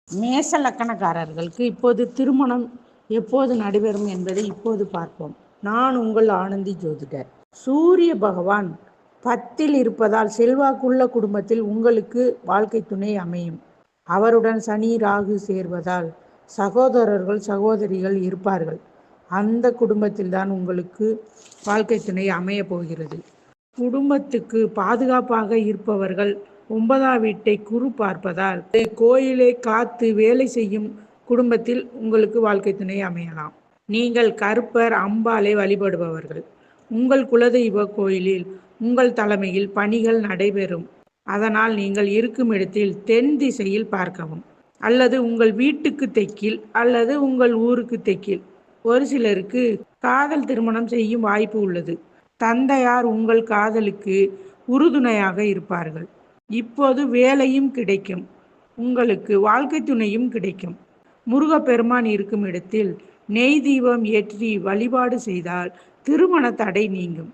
மேஷ லக்கணக்காரர்களுக்கு இப்போது திருமணம் எப்போது நடைபெறும் என்பதை இப்போது பார்ப்போம். நான் உங்கள் ஆனந்தி ஜோதிடர். சூரிய பகவான் 10ல் இருப்பதால் செல்வாக்குள்ள குடும்பத்தில் உங்களுக்கு வாழ்க்கை துணை அமையும். அவருடன் சனி ராகு சேர்வதால் சகோதரர்கள் சகோதரிகள் இருப்பார்கள். அந்த குடும்பத்தில்தான் உங்களுக்கு வாழ்க்கை துணை அமைய போகிறது. குடும்பத்துக்கு பாதுகாப்பாக இருப்பவர்கள் 9ஆம் வீட்டை குரு பார்ப்பதால் கோயிலை காத்து வேலை செய்யும் குடும்பத்தில் உங்களுக்கு வாழ்க்கை துணை அமையலாம். நீங்கள் கருப்பர் அம்பாளை வழிபடுபவர்கள். உங்கள் குலதெய்வ கோயிலில் உங்கள் தலைமையில் பணிகள் நடைபெறும். அதனால் நீங்கள் இருக்கும் இடத்தில் தென் திசையில் பார்க்கவும், அல்லது உங்கள் வீட்டுக்கு தெற்கில் அல்லது உங்கள் ஊருக்கு தெற்கில். ஒரு சிலருக்கு காதல் திருமணம் செய்யும் வாய்ப்பு உள்ளது. தந்தையார் உங்கள் காதலுக்கு உறுதுணையாக இருப்பார்கள். இப்போது வேலையும் கிடைக்கும், உங்களுக்கு வாழ்க்கை துணையும் கிடைக்கும். முருகப்பெருமான் இருக்கும் இடத்தில் நெய் தீபம் ஏற்றி வழிபாடு செய்தால் திருமண தடை நீங்கும்.